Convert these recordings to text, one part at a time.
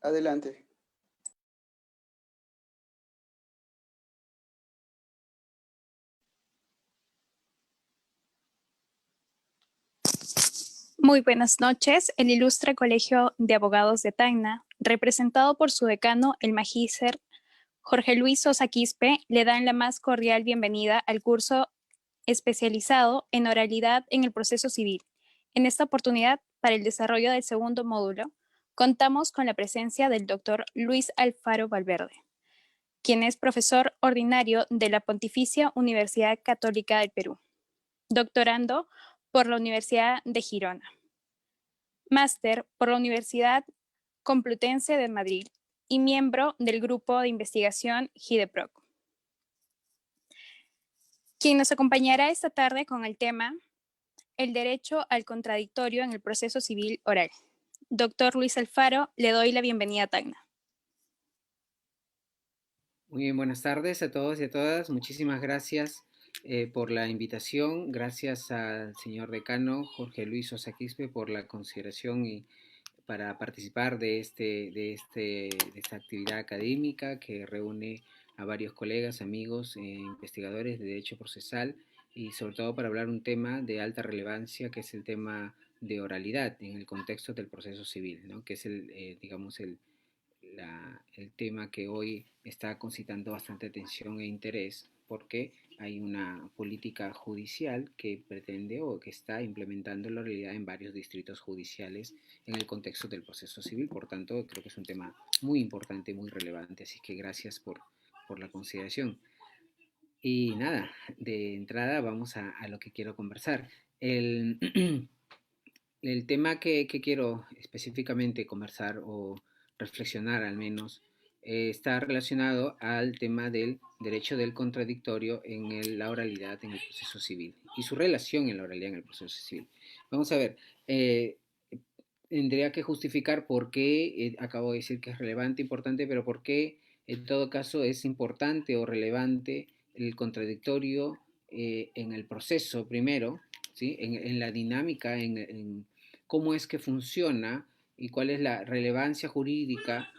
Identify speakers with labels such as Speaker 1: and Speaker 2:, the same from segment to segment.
Speaker 1: Adelante.
Speaker 2: Muy buenas noches. El Ilustre Colegio de Abogados de Tacna, representado por su decano, el magíster Jorge Luis Sosa Quispe, le dan la más cordial bienvenida al curso especializado en oralidad en el proceso civil. En esta oportunidad, para el desarrollo del segundo módulo, contamos con la presencia del doctor Luis Alfaro Valverde, quien es profesor ordinario de la Pontificia Universidad Católica del Perú, doctorando por la Universidad de Girona, máster por la Universidad Complutense de Madrid y miembro del grupo de investigación GIDEPROC. Quien nos acompañará esta tarde con el tema el derecho al contradictorio en el proceso civil oral. Doctor Luis Alfaro, le doy la bienvenida a Tacna.
Speaker 3: Muy bien, buenas tardes a todos y a todas. Muchísimas gracias por la invitación. Gracias al señor decano Jorge Luis Sosa Quispe por la consideración y para participar de esta actividad académica que reúne a varios colegas, amigos, investigadores de derecho procesal y sobre todo para hablar un tema de alta relevancia que es el tema de oralidad en el contexto del proceso civil, ¿no? Que es digamos, el tema que hoy está concitando bastante atención e interés porque hay una política judicial que pretende o que está implementando la realidad en varios distritos judiciales en el contexto del proceso civil. Por tanto, creo que es un tema muy importante, muy relevante. Así que gracias por la consideración. Y nada, de entrada vamos a lo que quiero conversar. El, el tema que quiero específicamente conversar o reflexionar al menos está relacionado al tema del derecho del contradictorio en la oralidad en el proceso civil y su relación en la oralidad en el proceso civil. Vamos a ver, eh, tendría que justificar por qué, acabo de decir que es relevante, importante, pero por qué en todo caso es importante o relevante el contradictorio en el proceso primero, ¿sí? En la dinámica, cómo es que funciona y cuál es la relevancia jurídica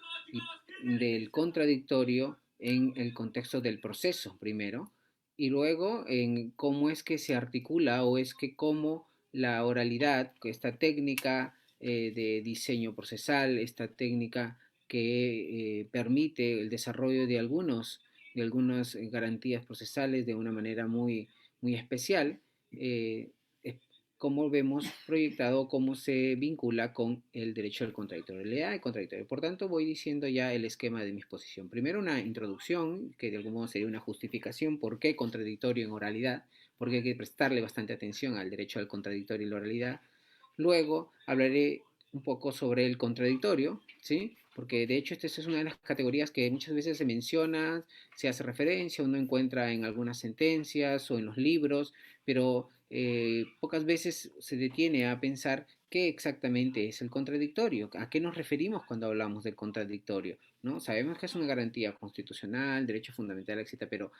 Speaker 3: del contradictorio en el contexto del proceso primero y luego en cómo es que se articula o es que cómo la oralidad, esta técnica de diseño procesal, esta técnica que permite el desarrollo de algunas garantías procesales de una manera muy especial, eh, cómo vemos proyectado, cómo se vincula con el derecho al contradictorio, realidad y contradictorio. Por tanto, voy diciendo ya el esquema de mi exposición. Primero, una introducción, que de algún modo sería una justificación, por qué contradictorio en oralidad, porque hay que prestarle bastante atención al derecho al contradictorio y la oralidad. Luego, hablaré un poco sobre el contradictorio, ¿sí? Porque de hecho esta es una de las categorías que muchas veces se menciona, se hace referencia, uno encuentra en algunas sentencias o en los libros, pero pocas veces se detiene a pensar qué exactamente es el contradictorio, a qué nos referimos cuando hablamos del contradictorio, ¿no? Sabemos que es una garantía constitucional, derecho fundamental, etcétera, pero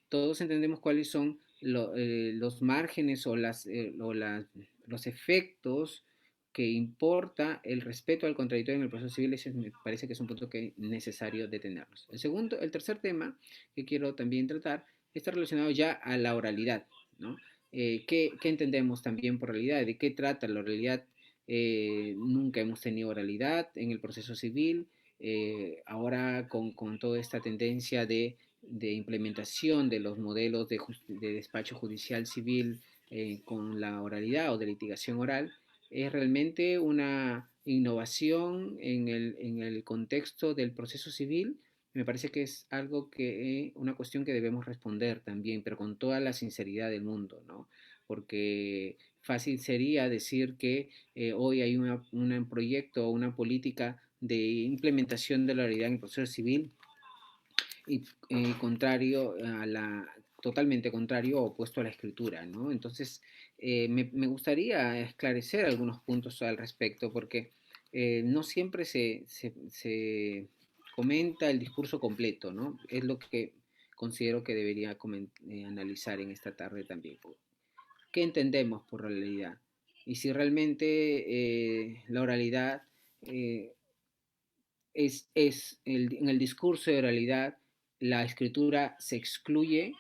Speaker 3: todos entendemos cuáles son los márgenes los efectos que importa el respeto al contradictorio en el proceso civil. Ese me parece que es un punto que es necesario detenernos. El tercer tema que quiero también tratar está relacionado ya a la oralidad, ¿no? ¿Qué entendemos también por realidad? ¿De qué trata la oralidad? Nunca hemos tenido oralidad en el proceso civil. Ahora con toda esta tendencia de implementación de los modelos de despacho judicial civil con la oralidad o de litigación oral, es realmente una innovación en el contexto del proceso civil. Me parece que es algo una cuestión que debemos responder también, pero con toda la sinceridad del mundo, ¿no? Porque fácil sería decir que hoy hay un proyecto o una política de implementación de la realidad en el proceso civil y contrario a totalmente contrario o opuesto a la escritura, ¿no? Entonces, me gustaría esclarecer algunos puntos al respecto, porque no siempre se comenta el discurso completo, ¿no? Es lo que considero que debería analizar en esta tarde también. ¿Qué entendemos por realidad? Y si realmente la oralidad en el discurso de oralidad la escritura se excluye,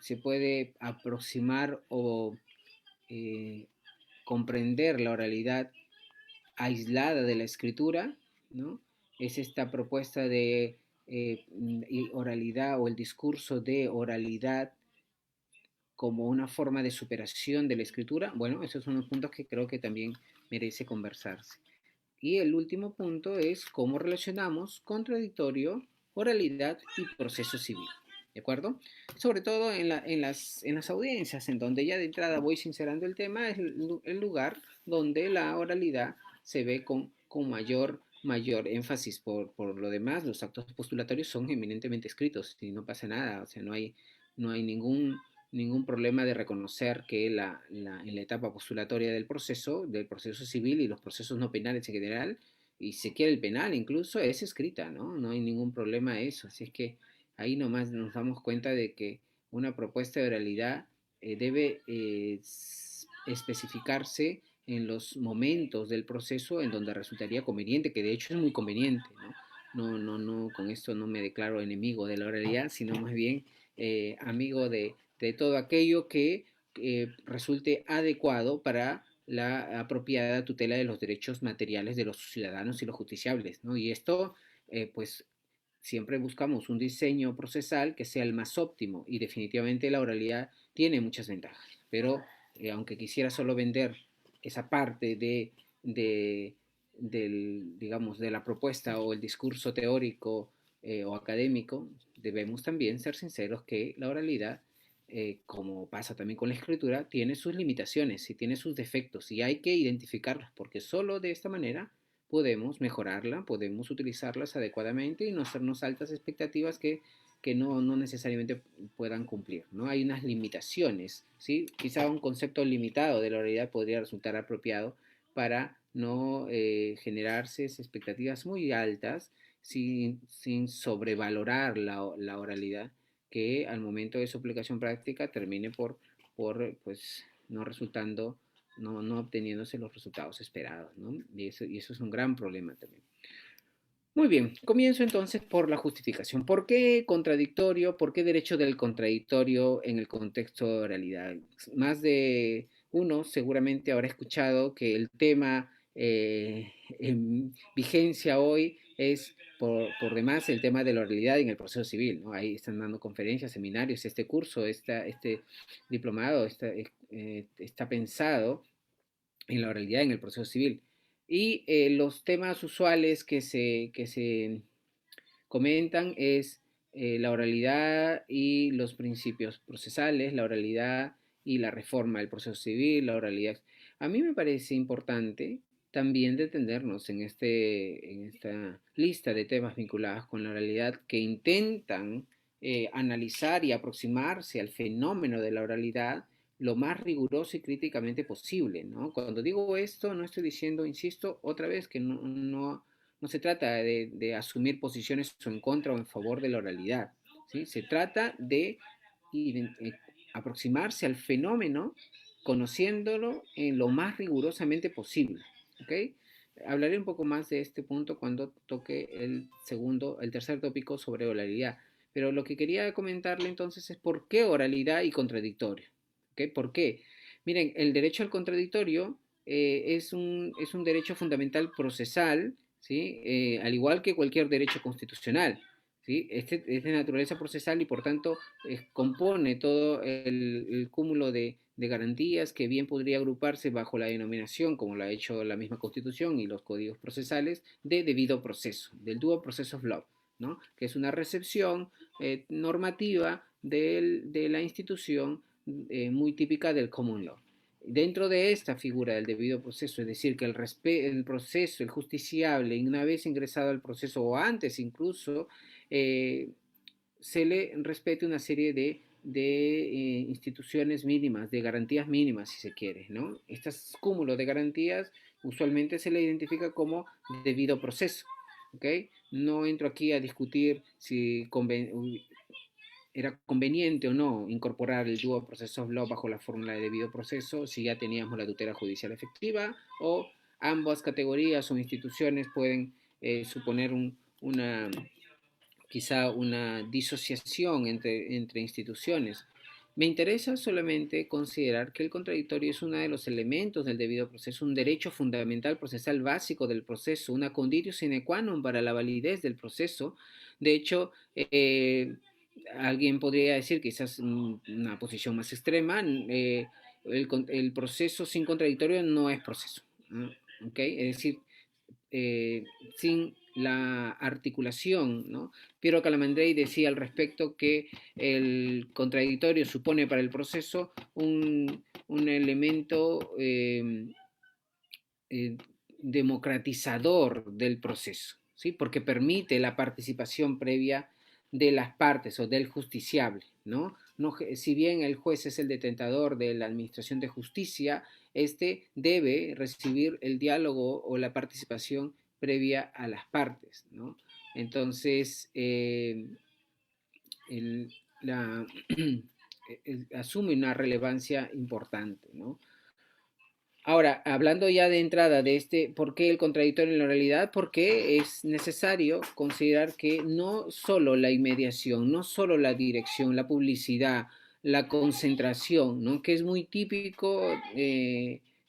Speaker 3: se puede aproximar o eh, comprender la oralidad aislada de la escritura, ¿no? Es esta propuesta de oralidad o el discurso de oralidad como una forma de superación de la escritura. Bueno, esos son los puntos que creo que también merece conversarse. Y el último punto es cómo relacionamos contradictorio, oralidad y proceso civil. ¿De acuerdo? Sobre todo en las audiencias, en donde ya de entrada voy sincerando el tema, es el lugar donde la oralidad se ve con mayor énfasis. Por lo demás, los actos postulatorios son eminentemente escritos y no pasa nada, o sea, no hay ningún problema de reconocer que en la etapa postulatoria del proceso civil y los procesos no penales en general, y si quiere el penal incluso, es escrita, ¿no? No hay ningún problema eso. Así es que ahí nomás nos damos cuenta de que una propuesta de oralidad debe especificarse en los momentos del proceso en donde resultaría conveniente, que de hecho es muy conveniente, ¿no? No, con esto no me declaro enemigo de la oralidad, sino más bien amigo de todo aquello que resulte adecuado para la apropiada tutela de los derechos materiales de los ciudadanos y los justiciables, ¿no? Y esto, pues, siempre buscamos un diseño procesal que sea el más óptimo y definitivamente la oralidad tiene muchas ventajas, pero aunque quisiera solo vender esa parte digamos, de la propuesta o el discurso teórico o académico, debemos también ser sinceros que la oralidad, como pasa también con la escritura, tiene sus limitaciones y tiene sus defectos y hay que identificarlos porque solo de esta manera podemos mejorarla, podemos utilizarlas adecuadamente y no hacernos altas expectativas que no necesariamente puedan cumplir, ¿no? Hay unas limitaciones, ¿sí? Quizá un concepto limitado de la oralidad podría resultar apropiado para no generarse expectativas muy altas sin sobrevalorar la oralidad que al momento de su aplicación práctica termine por pues, no resultando, no obteniéndose los resultados esperados, ¿no? Y eso es un gran problema también. Muy bien, comienzo entonces por la justificación. ¿Por qué contradictorio? ¿Por qué derecho del contradictorio en el contexto de oralidad? Más de uno seguramente habrá escuchado que el tema en vigencia hoy es por demás el tema de la oralidad en el proceso civil, ¿no? Ahí están dando conferencias, seminarios, este curso, este diplomado está pensado en la oralidad en el proceso civil. Y los temas usuales que se comentan es la oralidad y los principios procesales, la oralidad y la reforma del proceso civil, la oralidad. A mí me parece importante también detenernos en esta lista de temas vinculados con la oralidad que intentan analizar y aproximarse al fenómeno de la oralidad lo más riguroso y críticamente posible, ¿no? Cuando digo esto, no estoy diciendo, insisto, otra vez que no se trata de asumir posiciones en contra o en favor de la oralidad, ¿sí? Se trata de aproximarse al fenómeno conociéndolo en lo más rigurosamente posible, ¿ok? Hablaré un poco más de este punto cuando toque el tercer tópico sobre oralidad. Pero lo que quería comentarle entonces es por qué oralidad y contradictorio. ¿Okay? ¿Por qué? Miren, el derecho al contradictorio es un derecho fundamental procesal, ¿sí? Al igual que cualquier derecho constitucional. ¿Sí? Este es de naturaleza procesal y por tanto compone todo el cúmulo de garantías que bien podría agruparse bajo la denominación, como lo ha hecho la misma Constitución y los códigos procesales, de debido proceso, del due process of law, ¿no? Que es una recepción normativa de la institución muy típica del common law. Dentro de esta figura del debido proceso, es decir, que el proceso, el justiciable, una vez ingresado al proceso o antes incluso, eh, se le respete una serie de instituciones mínimas, de garantías mínimas, si se quiere, ¿no? Este cúmulo de garantías usualmente se le identifica como debido proceso, ¿ok? No entro aquí a discutir si era conveniente o no incorporar el due process of law bajo la fórmula de debido proceso si ya teníamos la tutela judicial efectiva o ambas categorías o instituciones pueden suponer quizá una disociación entre instituciones. Me interesa solamente considerar que el contradictorio es uno de los elementos del debido proceso, un derecho fundamental procesal básico del proceso, una conditio sine qua non para la validez del proceso. De hecho, alguien podría decir, quizás una posición más extrema, el proceso sin contradictorio no es proceso, ¿no? ¿Okay? Es decir, sin la articulación, ¿no? Piero Calamandrei decía al respecto que el contradictorio supone para el proceso un elemento democratizador del proceso, ¿sí? Porque permite la participación previa de las partes o del justiciable, ¿no? No, si bien el juez es el detentador de la administración de justicia, este debe recibir el diálogo o la participación previa a las partes, ¿no? Entonces, el, la, asume una relevancia importante, ¿no? Ahora, hablando ya de entrada de ¿por qué el contradictorio en la realidad? Porque es necesario considerar que no solo la inmediación, no solo la dirección, la publicidad, la concentración, ¿no? Que es muy típico,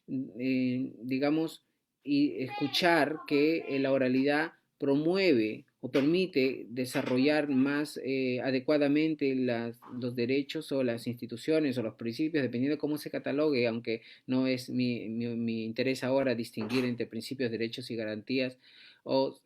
Speaker 3: digamos, y escuchar que la oralidad promueve o permite desarrollar más adecuadamente los derechos o las instituciones o los principios, dependiendo de cómo se catalogue, aunque no es mi interés ahora distinguir entre principios, derechos y garantías o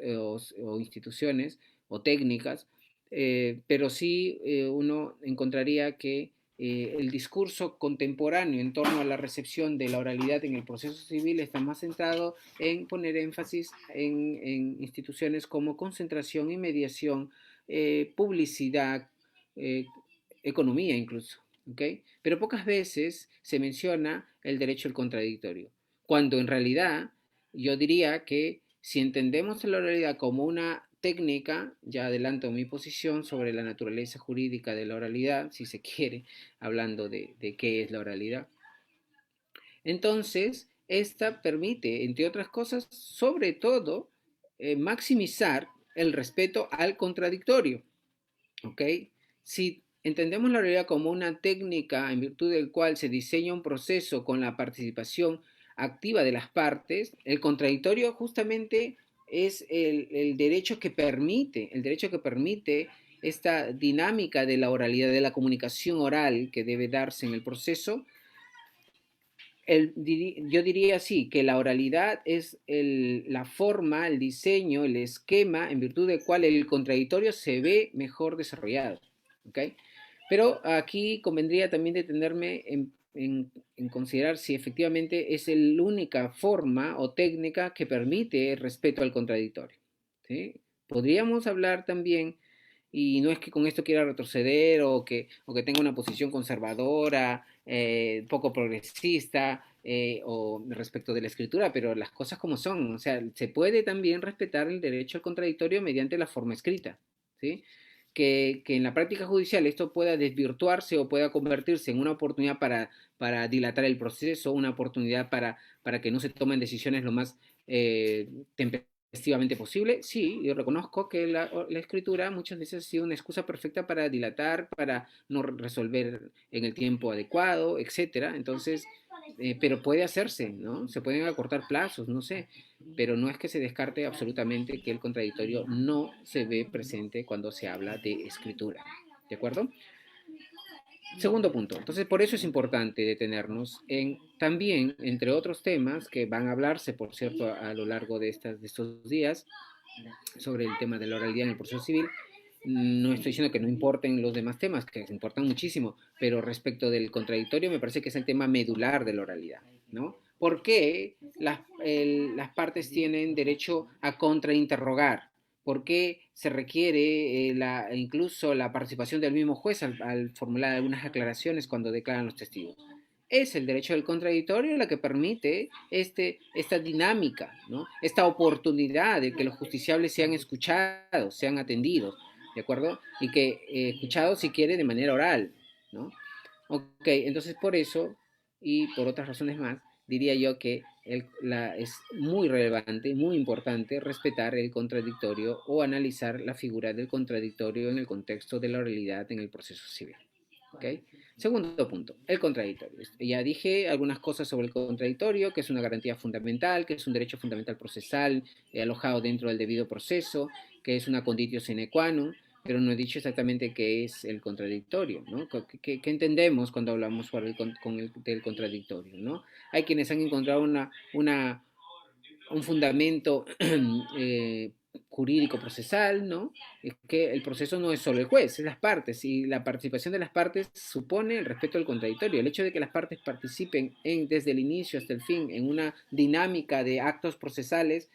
Speaker 3: instituciones o técnicas, pero sí uno encontraría que el discurso contemporáneo en torno a la recepción de la oralidad en el proceso civil está más centrado en poner énfasis en instituciones como concentración y mediación, publicidad, eh, economía incluso. ¿Okay? Pero pocas veces se menciona el derecho al contradictorio, cuando en realidad yo diría que si entendemos la oralidad como una técnica, ya adelanto mi posición sobre la naturaleza jurídica de la oralidad, si se quiere, hablando de qué es la oralidad. Entonces, esta permite, entre otras cosas, sobre todo, maximizar el respeto al contradictorio. ¿Ok? Si entendemos la realidad como una técnica en virtud del cual se diseña un proceso con la participación activa de las partes, el contradictorio justamente es el derecho que permite esta dinámica de la oralidad, de la comunicación oral que debe darse en el proceso. Yo diría así, que la oralidad es la forma, el diseño, el esquema en virtud del cual el contradictorio se ve mejor desarrollado. ¿Okay? Pero aquí convendría también detenerme en considerar si efectivamente es la única forma o técnica que permite el respeto al contradictorio. ¿Sí? Podríamos hablar también, y no es que con esto quiera retroceder o que tenga una posición conservadora, poco progresista, o respecto de la escritura, pero las cosas como son, o sea, se puede también respetar el derecho al contradictorio mediante la forma escrita, ¿sí? Que en la práctica judicial esto pueda desvirtuarse o pueda convertirse en una oportunidad para dilatar el proceso, una oportunidad para que no se tomen decisiones lo más tempestivamente posible. Sí, yo reconozco que la escritura muchas veces ha sido una excusa perfecta para dilatar, para no resolver en el tiempo adecuado, etcétera. Entonces, pero puede hacerse, ¿no? Se pueden acortar plazos, no sé, pero no es que se descarte absolutamente que el contradictorio no se ve presente cuando se habla de escritura, ¿de acuerdo? Segundo punto, entonces por eso es importante detenernos en también, entre otros temas que van a hablarse, por cierto, a lo largo de estos días, sobre el tema de la oralidad en el proceso civil. No estoy diciendo que no importen los demás temas, que importan muchísimo, pero respecto del contradictorio me parece que es el tema medular de la oralidad, ¿no? ¿Por qué las partes tienen derecho a contrainterrogar? ¿Por qué se requiere incluso la participación del mismo juez al formular algunas aclaraciones cuando declaran los testigos? Es el derecho del contradictorio la que permite esta dinámica, ¿no? Esta oportunidad de que los justiciables sean escuchados, sean atendidos, ¿de acuerdo? Y que escuchados si quiere de manera oral, ¿no? Ok, entonces por eso y por otras razones más, diría yo que es muy relevante, muy importante respetar el contradictorio o analizar la figura del contradictorio en el contexto de la oralidad en el proceso civil. ¿Okay? Segundo punto, el contradictorio. Ya dije algunas cosas sobre el contradictorio, que es una garantía fundamental, que es un derecho fundamental procesal alojado dentro del debido proceso, que es una conditio sine qua non, pero no he dicho exactamente qué es el contradictorio, ¿no? ¿Qué entendemos cuando hablamos sobre del contradictorio, ¿no? Hay quienes han encontrado un fundamento jurídico procesal, ¿no? Es que el proceso no es solo el juez, es las partes, y la participación de las partes supone el respeto al contradictorio. El hecho de que las partes participen desde el inicio hasta el fin en una dinámica de actos procesales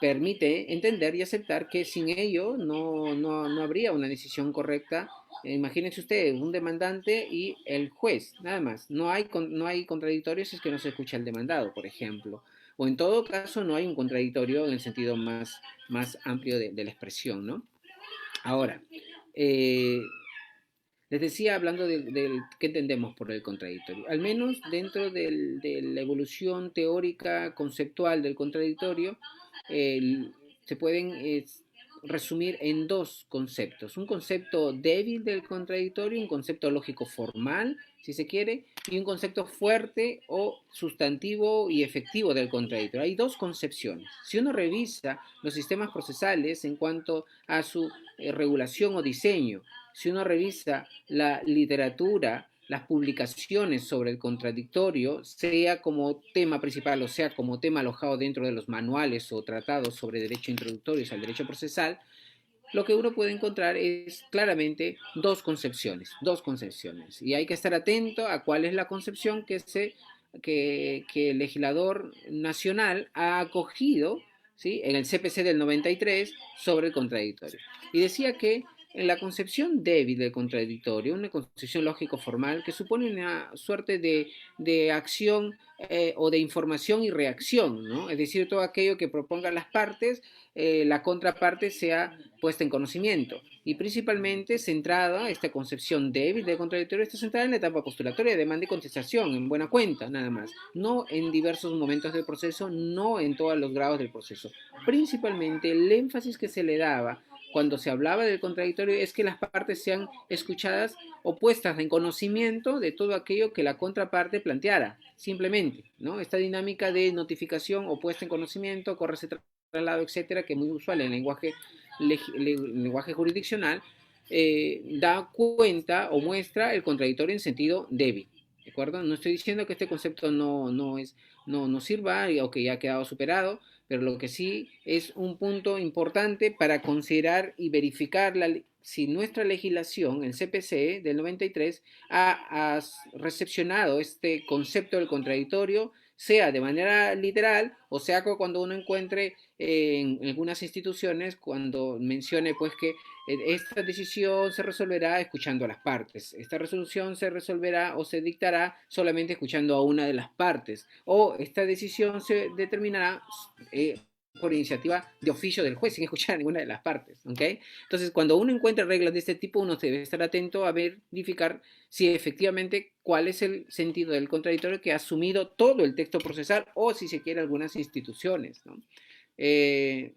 Speaker 3: permite entender y aceptar que sin ello no habría una decisión correcta. Imagínense ustedes, un demandante y el juez, nada más. No hay contradictorios si es que no se escucha el demandado, por ejemplo. O en todo caso no hay un contradictorio en el sentido más amplio de la expresión, ¿no? Ahora, eh, les decía, hablando del qué entendemos por el contradictorio, al menos dentro de la evolución teórica conceptual del contradictorio, el, se pueden resumir en dos conceptos. Un concepto débil del contradictorio, un concepto lógico formal, si se quiere, y un concepto fuerte o sustantivo y efectivo del contradictorio. Hay dos concepciones. Si uno revisa los sistemas procesales en cuanto a su regulación o diseño, si uno revisa la literatura, las publicaciones sobre el contradictorio, sea como tema principal o sea como tema alojado dentro de los manuales o tratados sobre derecho introductorios al derecho procesal, lo que uno puede encontrar es claramente dos concepciones. Y hay que estar atento a cuál es la concepción que el legislador nacional ha acogido, ¿sí?, en el CPC del 93 sobre el contradictorio. Y decía que en la concepción débil del contradictorio, una concepción lógico-formal que supone una suerte de acción o de información y reacción, ¿no? Es decir, todo aquello que propongan las partes, la contraparte sea puesta en conocimiento. Y principalmente centrada, esta concepción débil del contradictorio está centrada en la etapa postulatoria, de demanda y contestación, en buena cuenta, nada más. No en diversos momentos del proceso, no en todos los grados del proceso. Principalmente el énfasis que se le daba cuando se hablaba del contradictorio es que las partes sean escuchadas o puestas en conocimiento de todo aquello que la contraparte planteara, simplemente, ¿no? Esta dinámica de notificación o puesta en conocimiento, correse traslado, etcétera, que es muy usual en el lenguaje jurisdiccional, da cuenta o muestra el contradictorio en sentido débil. ¿De acuerdo? No estoy diciendo que este concepto no sirva o que ya ha quedado superado, pero lo que sí es un punto importante para considerar y verificar si nuestra legislación, el CPC del 93, ha recepcionado este concepto del contradictorio, sea de manera literal o sea cuando uno encuentre en algunas instituciones cuando mencione pues que esta decisión se resolverá escuchando a las partes, esta resolución se resolverá o se dictará solamente escuchando a una de las partes, o esta decisión se determinará por iniciativa de oficio del juez sin escuchar a ninguna de las partes, ¿ok? Entonces, cuando uno encuentra reglas de este tipo, uno debe estar atento a verificar si efectivamente cuál es el sentido del contradictorio que ha asumido todo el texto procesal o si se quiere algunas instituciones, ¿no? El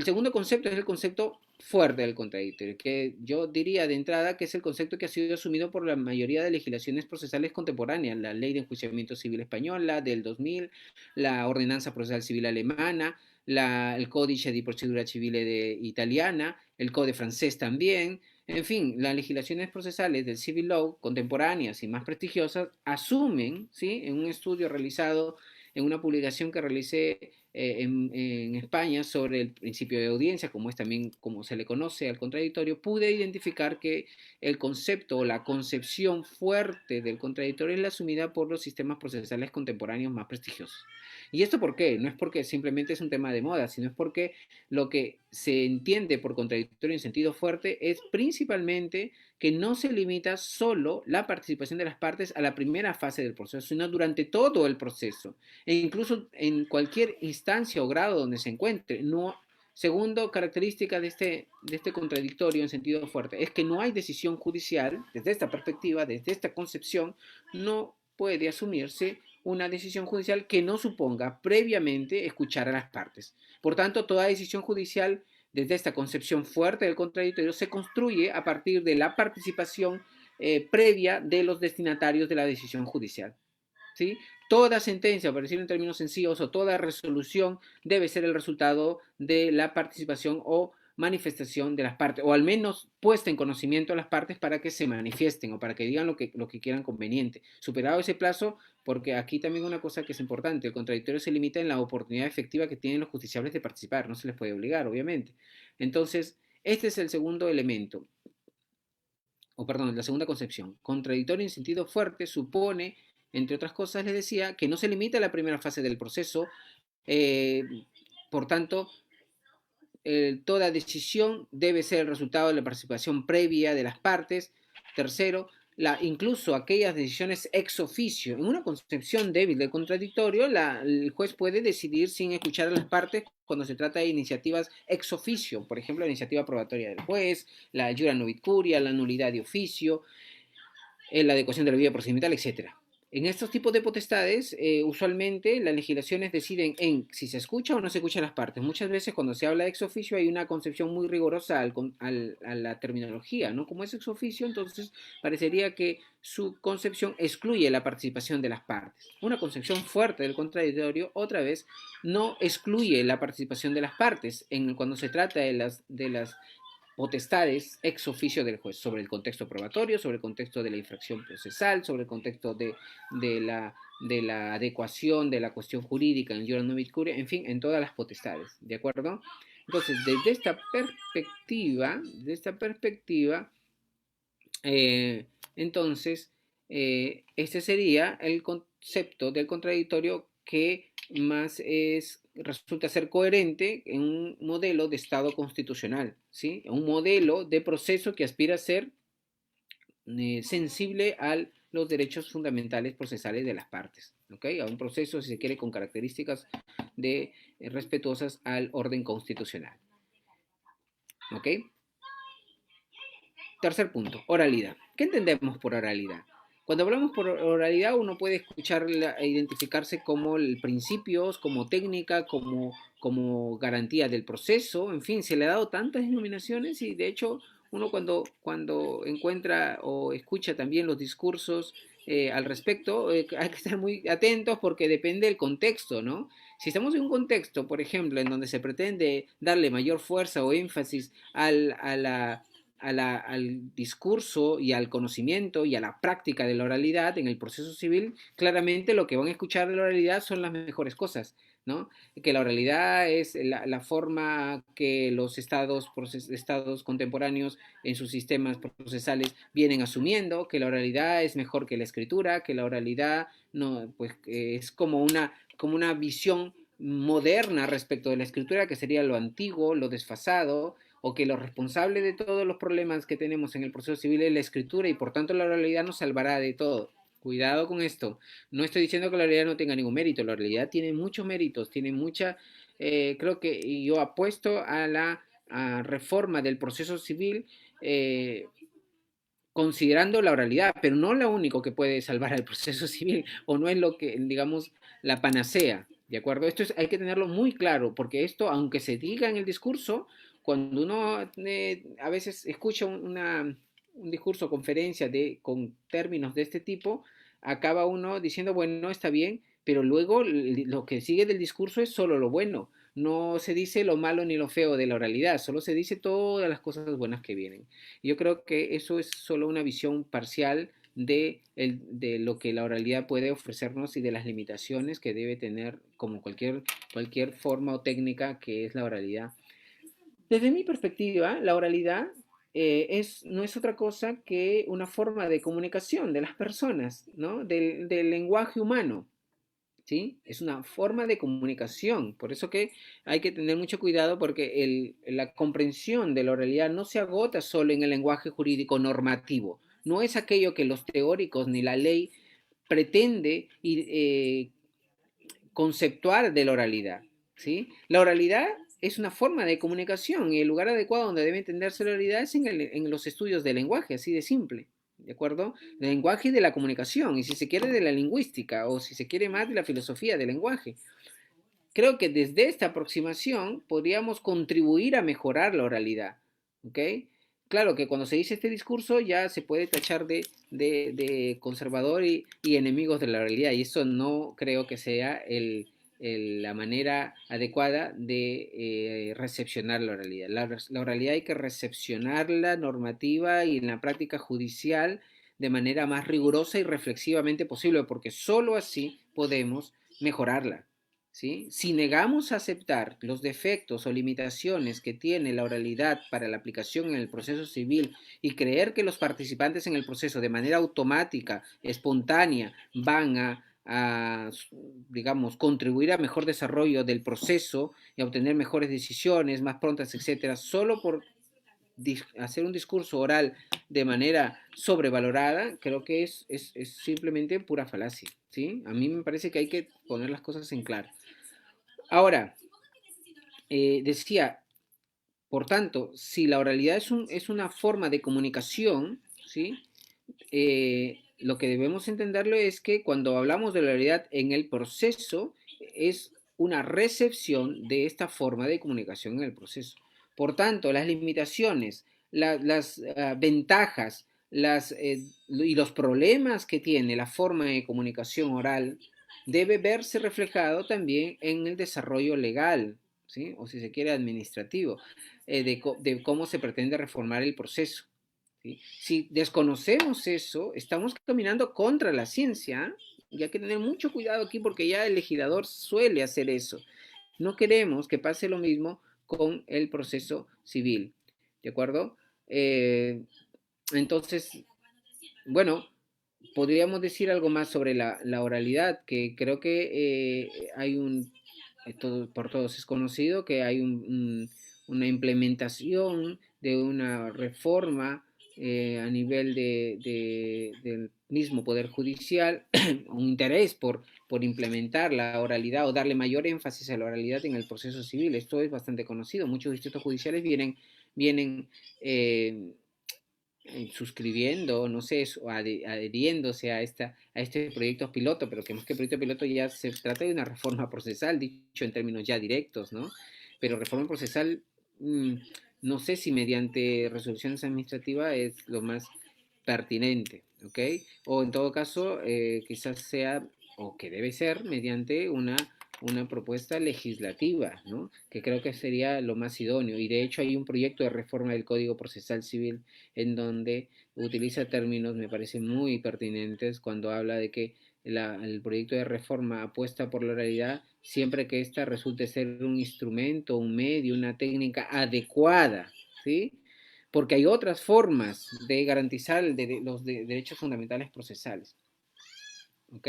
Speaker 3: segundo concepto es el concepto fuerte del contradictorio, que yo diría de entrada que es el concepto que ha sido asumido por la mayoría de legislaciones procesales contemporáneas, la Ley de Enjuiciamiento Civil Española del 2000, la Ordenanza Procesal Civil Alemana, el Códice di Procedura Civile italiana, el Códice francés también. En fin, las legislaciones procesales del Civil Law contemporáneas y más prestigiosas asumen, ¿sí?, en un estudio realizado en una publicación que realicé en España sobre el principio de audiencia, como es también como se le conoce al contradictorio, pude identificar que el concepto o la concepción fuerte del contradictorio es la asumida por los sistemas procesales contemporáneos más prestigiosos. ¿Y esto por qué? No es porque simplemente es un tema de moda, sino es porque lo que se entiende por contradictorio en sentido fuerte es principalmente que no se limita solo la participación de las partes a la primera fase del proceso, sino durante todo el proceso, e incluso en cualquier instancia o grado donde se encuentre. No, segundo característica de este contradictorio en sentido fuerte es que no hay decisión judicial, desde esta perspectiva, desde esta concepción, no puede asumirse una decisión judicial que no suponga previamente escuchar a las partes. Por tanto, toda decisión judicial, desde esta concepción fuerte del contradictorio, se construye a partir de la participación previa de los destinatarios de la decisión judicial. ¿Sí? Toda sentencia, por decirlo en términos sencillos, o toda resolución debe ser el resultado de la participación o manifestación de las partes, o al menos puesta en conocimiento a las partes para que se manifiesten o para que digan lo que quieran conveniente. Superado ese plazo, porque aquí también una cosa que es importante, el contradictorio se limita en la oportunidad efectiva que tienen los justiciables de participar, no se les puede obligar, obviamente. Entonces, este es el segundo elemento, o perdón, la segunda concepción. Contradictorio en sentido fuerte supone, entre otras cosas, les decía, que no se limita a la primera fase del proceso, eh, por tanto, toda decisión debe ser el resultado de la participación previa de las partes. Tercero, incluso aquellas decisiones ex oficio. En una concepción débil del contradictorio, el juez puede decidir sin escuchar a las partes cuando se trata de iniciativas ex oficio, por ejemplo, la iniciativa probatoria del juez, la jura novit curia, la nulidad de oficio, la adecuación de la vía procedimental, etcétera. En estos tipos de potestades, usualmente las legislaciones deciden en si se escucha o no se escucha las partes. Muchas veces cuando se habla de ex oficio hay una concepción muy rigurosa a la terminología, ¿no? Como es ex oficio, entonces parecería que su concepción excluye la participación de las partes. Una concepción fuerte del contradictorio, otra vez, no excluye la participación de las partes cuando se trata de las potestades ex oficio del juez sobre el contexto probatorio, sobre el contexto de la infracción procesal, sobre el contexto de la adecuación de la cuestión jurídica en jura novit curia, en fin, en todas las potestades, ¿de acuerdo? Entonces, desde esta perspectiva, entonces, este sería el concepto del contradictorio que más resulta ser coherente en un modelo de Estado constitucional, ¿sí? Un modelo de proceso que aspira a ser sensible a los derechos fundamentales procesales de las partes, ¿ok? A un proceso, si se quiere, con características respetuosas al orden constitucional, ¿ok? Tercer punto, oralidad. ¿Qué entendemos por oralidad? Cuando hablamos por oralidad, uno puede escucharla e identificarse como principios, como técnica, como garantía del proceso, en fin, se le ha dado tantas denominaciones y de hecho uno cuando encuentra o escucha también los discursos al respecto, hay que estar muy atentos porque depende del contexto, ¿no? Si estamos en un contexto, por ejemplo, en donde se pretende darle mayor fuerza o énfasis al discurso y al conocimiento y a la práctica de la oralidad en el proceso civil, claramente lo que van a escuchar de la oralidad son las mejores cosas, ¿no? Que la oralidad es la forma que los estados contemporáneos en sus sistemas procesales vienen asumiendo, que la oralidad es mejor que la escritura, que la oralidad no, pues, es como una visión moderna respecto de la escritura, que sería lo antiguo, lo desfasado, o que lo responsable de todos los problemas que tenemos en el proceso civil es la escritura y por tanto la oralidad nos salvará de todo. Cuidado con esto. No estoy diciendo que la oralidad no tenga ningún mérito. La oralidad tiene muchos méritos, tiene creo que yo apuesto a la reforma del proceso civil considerando la oralidad, pero no lo único que puede salvar al proceso civil o no es lo que, digamos, la panacea, ¿de acuerdo? Hay que tenerlo muy claro, porque esto, aunque se diga en el discurso, cuando uno a veces escucha un discurso o conferencia con términos de este tipo, acaba uno diciendo, bueno, está bien, pero luego lo que sigue del discurso es solo lo bueno. No se dice lo malo ni lo feo de la oralidad, solo se dice todas las cosas buenas que vienen. Yo creo que eso es solo una visión parcial de lo que la oralidad puede ofrecernos y de las limitaciones que debe tener como cualquier forma o técnica que es la oralidad. Desde mi perspectiva, la oralidad no es otra cosa que una forma de comunicación de las personas, ¿no? Del lenguaje humano. ¿Sí? Es una forma de comunicación, por eso que hay que tener mucho cuidado porque la comprensión de la oralidad no se agota solo en el lenguaje jurídico normativo, no es aquello que los teóricos ni la ley pretende conceptuar de la oralidad, ¿sí? La oralidad es una forma de comunicación y el lugar adecuado donde debe entenderse la oralidad es en los estudios del lenguaje, así de simple. ¿de acuerdo? Del lenguaje y de la comunicación, y si se quiere de la lingüística, o si se quiere más de la filosofía del lenguaje. Creo que desde esta aproximación podríamos contribuir a mejorar la oralidad, ¿ok? Claro que cuando se dice este discurso ya se puede tachar de conservador y enemigos de la oralidad, y eso no creo que sea la manera adecuada de recepcionar la oralidad. La oralidad hay que recepcionarla normativa y en la práctica judicial de manera más rigurosa y reflexivamente posible, porque sólo así podemos mejorarla. ¿Sí? Si negamos a aceptar los defectos o limitaciones que tiene la oralidad para la aplicación en el proceso civil y creer que los participantes en el proceso de manera automática, espontánea, van digamos, contribuir a mejor desarrollo del proceso y a obtener mejores decisiones más prontas, etcétera, solo por hacer un discurso oral de manera sobrevalorada, creo que es simplemente pura falacia, ¿sí? A mí me parece que hay que poner las cosas en claro. Ahora, decía, por tanto, si la oralidad es una forma de comunicación, ¿sí? Lo que debemos entenderlo es que cuando hablamos de la oralidad en el proceso, es una recepción de esta forma de comunicación en el proceso. Por tanto, las limitaciones, las ventajas y los problemas que tiene la forma de comunicación oral debe verse reflejado también en el desarrollo legal, ¿sí? O si se quiere administrativo, de cómo se pretende reformar el proceso. ¿Sí? Si desconocemos eso, estamos caminando contra la ciencia, y hay que tener mucho cuidado aquí porque ya el legislador suele hacer eso. No queremos que pase lo mismo con el proceso civil, ¿de acuerdo? Entonces, bueno, podríamos decir algo más sobre la oralidad, que creo que hay por todos es conocido, que hay una implementación de una reforma a nivel del mismo Poder Judicial, un interés por implementar la oralidad o darle mayor énfasis a la oralidad en el proceso civil. Esto es bastante conocido. Muchos distritos judiciales vienen eh, suscribiendo, no sé, o adheriéndose a este proyecto piloto, pero que más que proyecto piloto ya se trata de una reforma procesal, dicho en términos ya directos, ¿no? Pero reforma procesal, no sé si mediante resoluciones administrativas es lo más pertinente, ¿ok? O en todo caso, quizás sea, o que debe ser, mediante una propuesta legislativa, ¿no? Que creo que sería lo más idóneo. Y de hecho hay un proyecto de reforma del Código Procesal Civil en donde utiliza términos, me parecen muy pertinentes, cuando habla de que el proyecto de reforma apuesta por la oralidad siempre que ésta resulte ser un instrumento, un medio, una técnica adecuada, ¿sí? Porque hay otras formas de garantizar los derechos fundamentales procesales. ¿Ok?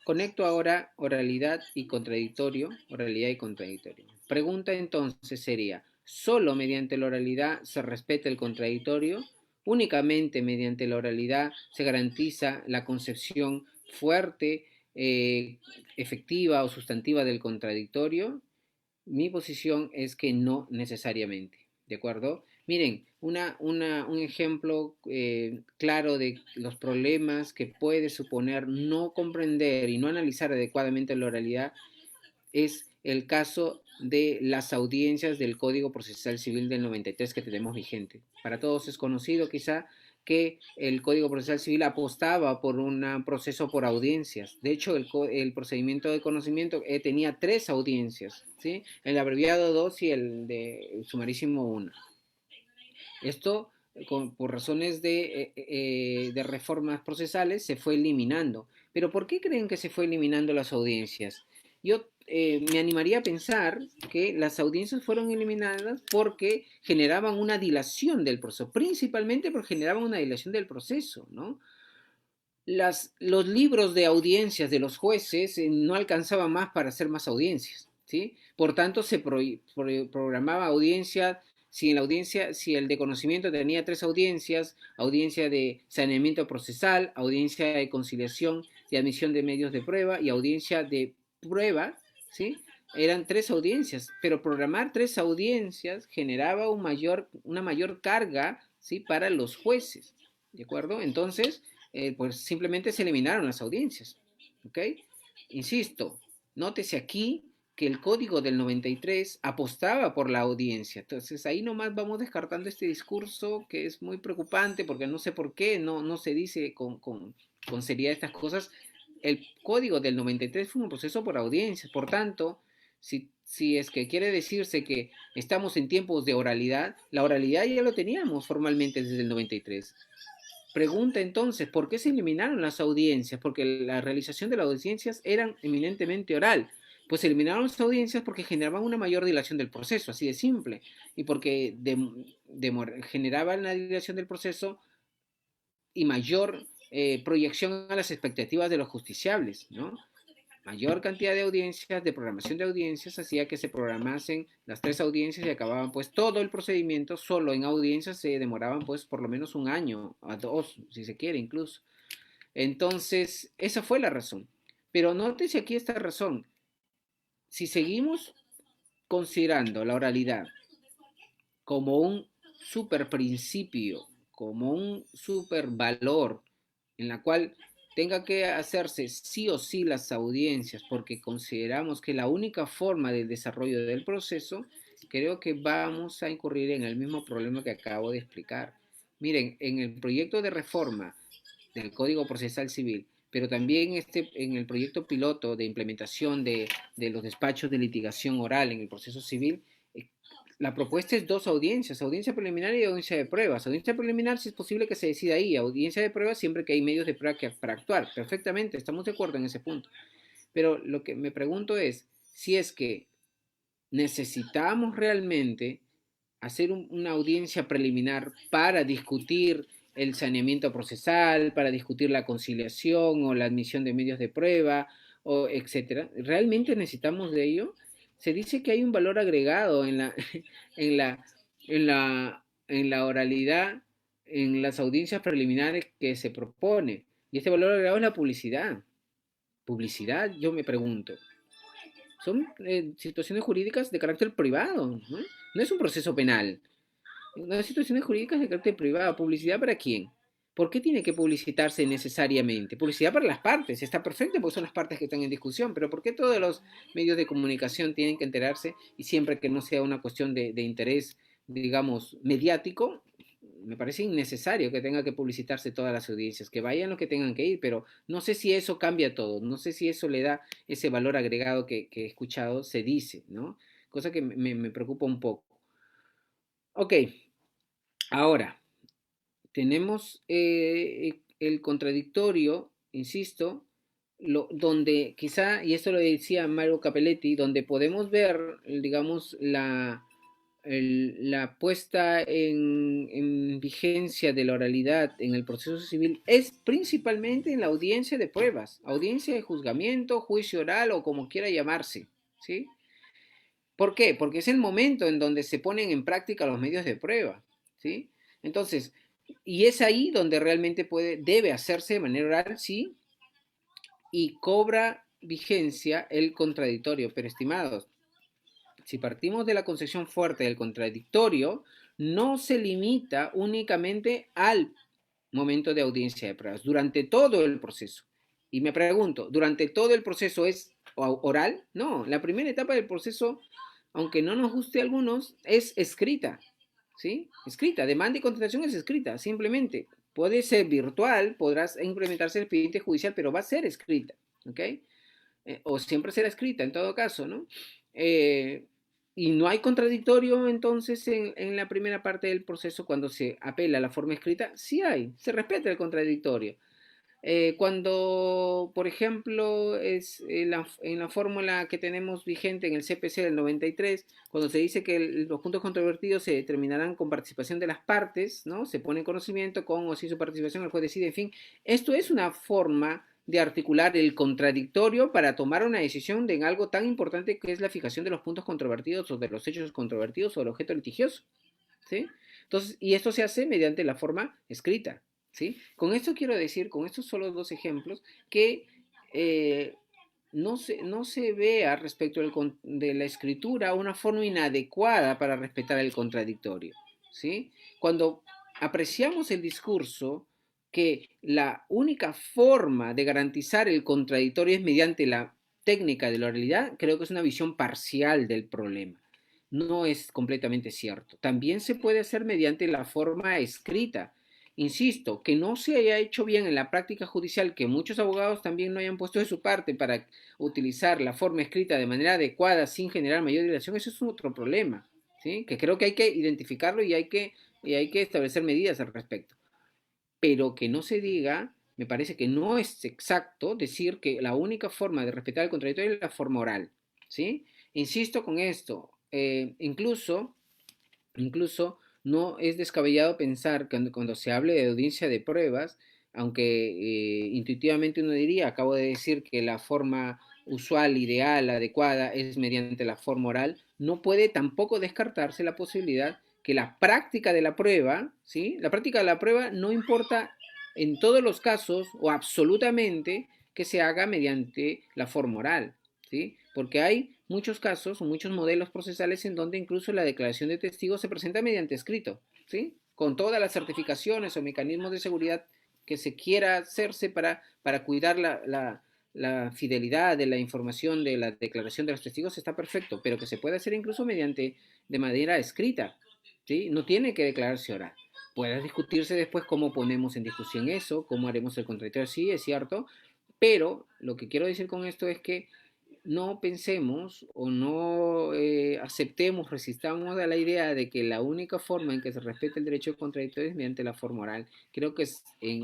Speaker 3: Conecto ahora oralidad y contradictorio, oralidad y contradictorio. Pregunta entonces sería, ¿solo mediante la oralidad se respeta el contradictorio? ¿Únicamente mediante la oralidad se garantiza la concepción fuerte, efectiva o sustantiva del contradictorio? Mi posición es que no necesariamente, ¿de acuerdo? Miren, un ejemplo claro de los problemas que puede suponer no comprender y no analizar adecuadamente la oralidad es el caso de las audiencias del Código Procesal Civil del 93 que tenemos vigente. Para todos es conocido quizá que el Código Procesal Civil apostaba por un proceso por audiencias. De hecho, el procedimiento de conocimiento tenía tres audiencias, ¿sí? El abreviado 2 y el sumarísimo 1. Esto, por razones de reformas procesales, se fue eliminando. Pero ¿por qué creen que se fue eliminando las audiencias? Yo me animaría a pensar que las audiencias fueron eliminadas porque generaban una dilación del proceso, principalmente porque generaban una dilación del proceso, ¿no? Los libros de audiencias de los jueces no alcanzaban más para hacer más audiencias, ¿sí? Por tanto, se programaba audiencia, si el de conocimiento tenía tres audiencias, audiencia de saneamiento procesal, audiencia de conciliación de admisión de medios de prueba y audiencia de prueba, ¿sí? Eran tres audiencias, pero programar tres audiencias generaba una mayor carga, ¿sí? Para los jueces. ¿de acuerdo? Entonces, pues simplemente se eliminaron las audiencias, ¿ok? Insisto, nótese aquí que el código del 93 apostaba por la audiencia. Entonces ahí nomás vamos descartando este discurso que es muy preocupante porque no sé por qué no se dice con seriedad estas cosas. El código del 93 fue un proceso por audiencias, por tanto, si es que quiere decirse que estamos en tiempos de oralidad, la oralidad ya lo teníamos formalmente desde el 93. Pregunta entonces, ¿por qué se eliminaron las audiencias? Porque la realización de las audiencias eran eminentemente oral. Pues se eliminaron las audiencias porque generaban una mayor dilación del proceso, así de simple. Y porque generaban la dilación del proceso y mayor proyección a las expectativas de los justiciables, ¿no? Mayor cantidad de audiencias, de programación de audiencias, hacía que se programasen las 3 audiencias y acababan pues todo el procedimiento, solo en audiencias se demoraban pues por lo menos un año, a 2, si se quiere incluso. Entonces, esa fue la razón. Pero nótese aquí esta razón. Si seguimos considerando la oralidad como un super principio, como un super valor en la cual tenga que hacerse sí o sí las audiencias porque consideramos que la única forma del desarrollo del proceso, creo que vamos a incurrir en el mismo problema que acabo de explicar. Miren, en el proyecto de reforma del Código Procesal Civil, pero también en el proyecto piloto de implementación de los despachos de litigación oral en el proceso civil, la propuesta es 2 audiencias, audiencia preliminar y audiencia de pruebas. Audiencia preliminar si es posible que se decida ahí, audiencia de pruebas siempre que hay medios de prueba para actuar. Perfectamente, estamos de acuerdo en ese punto. Pero lo que me pregunto es si es que necesitamos realmente hacer una audiencia preliminar para discutir el saneamiento procesal, para discutir la conciliación o la admisión de medios de prueba, o etcétera. ¿Realmente necesitamos de ello? Se dice que hay un valor agregado en la, en la oralidad, en las audiencias preliminares que se propone. Y este valor agregado es la publicidad. Publicidad, yo me pregunto. Son situaciones jurídicas de carácter privado, ¿no? No es un proceso penal. Las situaciones jurídicas de carácter privado. ¿Publicidad para quién? ¿Por qué tiene que publicitarse necesariamente? Publicidad para las partes, está perfecto porque son las partes que están en discusión, pero ¿por qué todos los medios de comunicación tienen que enterarse y siempre que no sea una cuestión de interés, digamos, mediático? Me parece innecesario que tenga que publicitarse todas las audiencias, que vayan los que tengan que ir, pero no sé si eso cambia todo, no sé si eso le da ese valor agregado que he escuchado, se dice, ¿no? Cosa que me preocupa un poco. Ok, ahora, tenemos el contradictorio, insisto, donde quizá, y esto lo decía Mario Capelletti, donde podemos ver, digamos, la puesta en vigencia de la oralidad en el proceso civil es principalmente en la audiencia de pruebas, audiencia de juzgamiento, juicio oral o como quiera llamarse, ¿sí? ¿Por qué? Porque es el momento en donde se ponen en práctica los medios de prueba, ¿sí? Entonces, y es ahí donde realmente debe hacerse de manera oral, sí, y cobra vigencia el contradictorio. Pero estimados, si partimos de la concepción fuerte del contradictorio, no se limita únicamente al momento de audiencia de pruebas, durante todo el proceso. Y me pregunto, ¿durante todo el proceso es oral? No, la primera etapa del proceso, aunque no nos guste a algunos, es escrita, ¿sí? Escrita, demanda y contestación es escrita, simplemente. Puede ser virtual, podrás implementarse el expediente judicial, pero va a ser escrita, ¿ok? O siempre será escrita en todo caso, ¿no? Eh, y no hay contradictorio entonces en la primera parte del proceso cuando se apela a la forma escrita, sí hay, se respeta el contradictorio. Cuando, por ejemplo, es en la fórmula que tenemos vigente en el CPC del 93, cuando se dice que los puntos controvertidos se determinarán con participación de las partes, ¿no? Se pone en conocimiento con o sin su participación, el juez decide, en fin. Esto es una forma de articular el contradictorio para tomar una decisión en algo tan importante que es la fijación de los puntos controvertidos o de los hechos controvertidos o del objeto litigioso, ¿sí? Entonces, y esto se hace mediante la forma escrita, ¿sí? Con esto quiero decir, con estos solo 2 ejemplos, que no se vea respecto de la escritura una forma inadecuada para respetar el contradictorio, ¿sí? Cuando apreciamos el discurso que la única forma de garantizar el contradictorio es mediante la técnica de la oralidad, creo que es una visión parcial del problema. No es completamente cierto. También se puede hacer mediante la forma escrita. Insisto, que no se haya hecho bien en la práctica judicial, que muchos abogados también no hayan puesto de su parte para utilizar la forma escrita de manera adecuada sin generar mayor dilación, eso es otro problema, ¿sí? Que creo que hay que identificarlo y hay que establecer medidas al respecto. Pero que no se diga, me parece que no es exacto decir que la única forma de respetar el contradictorio es la forma oral, ¿sí? Insisto con esto, incluso no es descabellado pensar que cuando se hable de audiencia de pruebas, aunque intuitivamente uno diría, acabo de decir que la forma usual, ideal, adecuada es mediante la forma oral, no puede tampoco descartarse la posibilidad que la práctica de la prueba, ¿sí? La práctica de la prueba no importa en todos los casos o absolutamente que se haga mediante la forma oral, ¿sí? Porque hay muchos casos o muchos modelos procesales en donde incluso la declaración de testigos se presenta mediante escrito, ¿sí? Con todas las certificaciones o mecanismos de seguridad que se quiera hacerse para cuidar la fidelidad de la información de la declaración de los testigos está perfecto, pero que se puede hacer incluso mediante de manera escrita, ¿sí? No tiene que declararse oral. Puede discutirse después cómo ponemos en discusión eso, cómo haremos el contradictorio, sí, es cierto, pero lo que quiero decir con esto es que no pensemos o no aceptemos, resistamos a la idea de que la única forma en que se respete el derecho contradictorio es mediante la forma oral. Creo que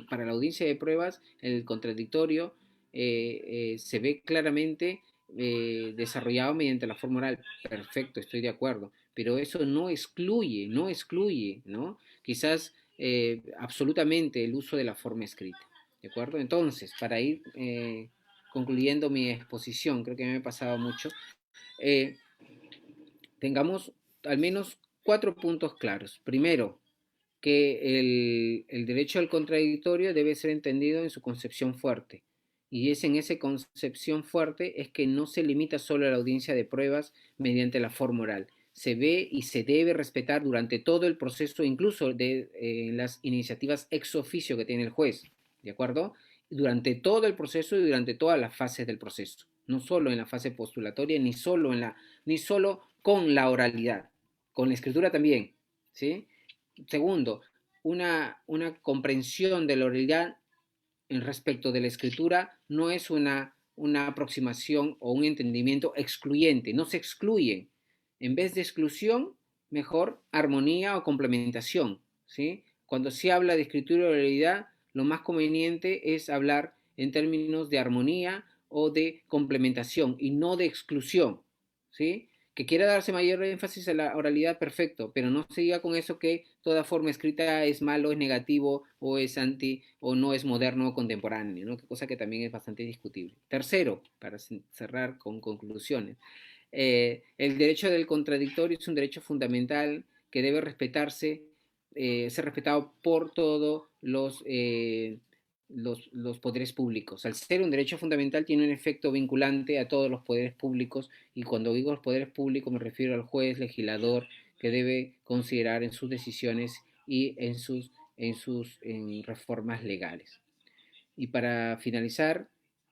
Speaker 3: para la audiencia de pruebas el contradictorio se ve claramente desarrollado mediante la forma oral. Perfecto, estoy de acuerdo, pero eso no excluye, ¿no? Quizás absolutamente el uso de la forma escrita. ¿De acuerdo? Entonces, para ir concluyendo mi exposición, creo que me he pasado mucho, eh, tengamos al menos 4 puntos claros. Primero, que el derecho al contradictorio debe ser entendido en su concepción fuerte. Y es en esa concepción fuerte es que no se limita solo a la audiencia de pruebas mediante la forma oral. Se ve y se debe respetar durante todo el proceso, incluso de las iniciativas ex oficio que tiene el juez, ¿de acuerdo? Durante todo el proceso y durante todas las fases del proceso, no solo en la fase postulatoria, ni solo con la oralidad, con la escritura también, ¿sí? Segundo, una comprensión de la oralidad en respecto de la escritura no es una aproximación o un entendimiento excluyente, no se excluyen. En vez de exclusión, mejor armonía o complementación, ¿sí? Cuando se habla de escritura y oralidad, lo más conveniente es hablar en términos de armonía o de complementación y no de exclusión, ¿sí? Que quiera darse mayor énfasis a la oralidad, perfecto, pero no se diga con eso que toda forma escrita es malo, es negativo o es anti o no es moderno o contemporáneo, ¿no? Cosa que también es bastante discutible. Tercero, para cerrar con conclusiones, el derecho del contradictorio es un derecho fundamental que debe respetarse, ser respetado por todos los poderes públicos. Al ser un derecho fundamental tiene un efecto vinculante a todos los poderes públicos y cuando digo los poderes públicos me refiero al juez, legislador, que debe considerar en sus decisiones y en reformas legales. Y para finalizar,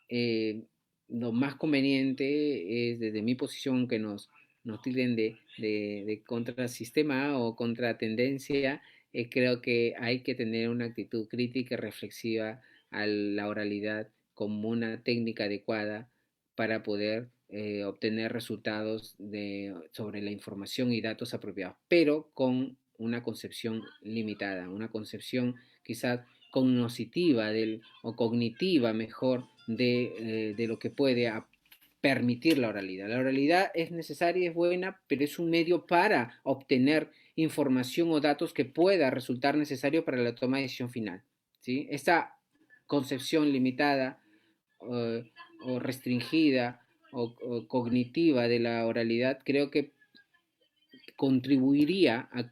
Speaker 3: eh, lo más conveniente es, desde mi posición, que nos tilden de contrasistema o contratendencia. Creo que hay que tener una actitud crítica y reflexiva a la oralidad como una técnica adecuada para poder obtener resultados sobre la información y datos apropiados, pero con una concepción limitada, una concepción quizás cognitiva o cognitiva mejor de lo que puede permitir la oralidad. La oralidad es necesaria, es buena, pero es un medio para obtener información o datos que pueda resultar necesario para la toma de decisión final, ¿sí? Esta concepción limitada o restringida o cognitiva de la oralidad creo que contribuiría a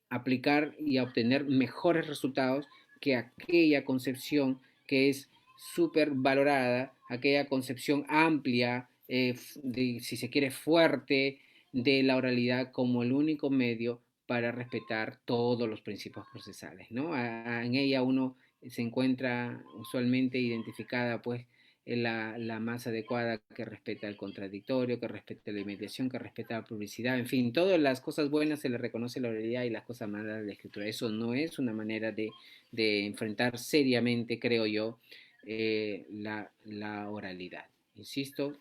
Speaker 3: aplicar y a obtener mejores resultados que aquella concepción que es súper valorada, aquella concepción amplia, si se quiere fuerte, de la oralidad como el único medio para respetar todos los principios procesales, ¿no? En ella uno se encuentra usualmente identificada pues la más adecuada, que respeta el contradictorio, que respeta la mediación, que respeta la publicidad, en fin, todas las cosas buenas se le reconoce la oralidad y las cosas malas a la escritura. Eso no es una manera de enfrentar seriamente, creo yo, la oralidad. Insisto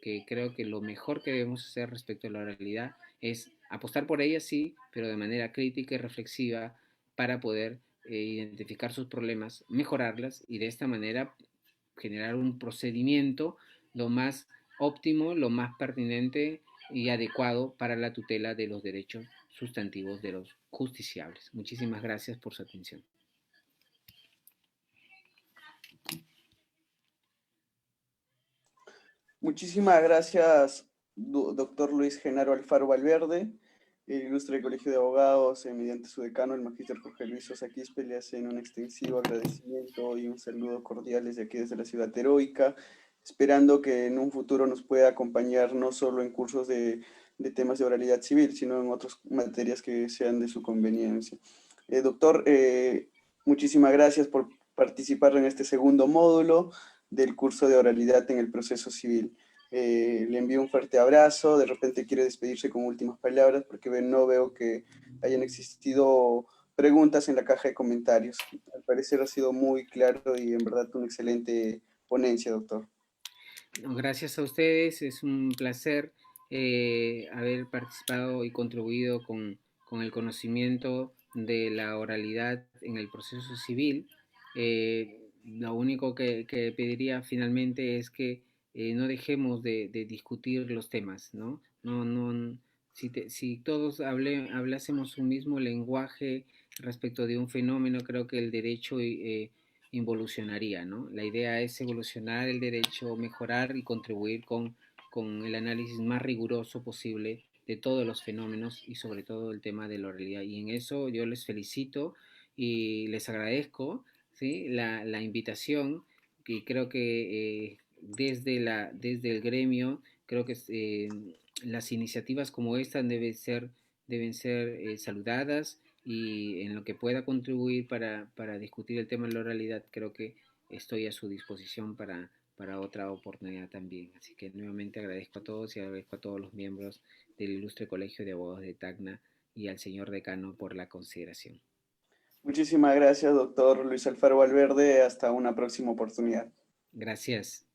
Speaker 3: que creo que lo mejor que debemos hacer respecto a la oralidad es apostar por ella, sí, pero de manera crítica y reflexiva para poder identificar sus problemas, mejorarlas y de esta manera generar un procedimiento lo más óptimo, lo más pertinente y adecuado para la tutela de los derechos sustantivos de los justiciables. Muchísimas gracias por su atención.
Speaker 1: Muchísimas gracias, doctor Luis Genaro Alfaro Valverde. El ilustre Colegio de Abogados, mediante su decano, el magíster Jorge Luis Sosa Quispe, le hacen un extensivo agradecimiento y un saludo cordial desde aquí, desde la ciudad heroica, esperando que en un futuro nos pueda acompañar no solo en cursos de temas de oralidad civil, sino en otras materias que sean de su conveniencia. Doctor, muchísimas gracias por participar en este segundo módulo del curso de oralidad en el proceso civil. Le envío un fuerte abrazo, de repente quiere despedirse con últimas palabras porque no veo que hayan existido preguntas en la caja de comentarios. Al parecer ha sido muy claro y en verdad una excelente ponencia, doctor.
Speaker 3: No, gracias a ustedes, es un placer haber participado y contribuido con el conocimiento de la oralidad en el proceso civil. Lo único que pediría finalmente es que no dejemos de discutir los temas, ¿no? Si todos hablásemos un mismo lenguaje respecto de un fenómeno, creo que el derecho involucionaría, ¿no? La idea es evolucionar el derecho, mejorar y contribuir con el análisis más riguroso posible de todos los fenómenos y sobre todo el tema de la oralidad. Y en eso yo les felicito y les agradezco, ¿sí? La invitación, y creo que desde el gremio, creo que las iniciativas como esta deben ser saludadas, y en lo que pueda contribuir para discutir el tema de la oralidad, creo que estoy a su disposición para otra oportunidad también. Así que nuevamente agradezco a todos y agradezco a todos los miembros del Ilustre Colegio de Abogados de Tacna y al señor decano por la consideración.
Speaker 1: Muchísimas gracias, doctor Luis Alfaro Valverde. Hasta una próxima oportunidad.
Speaker 3: Gracias.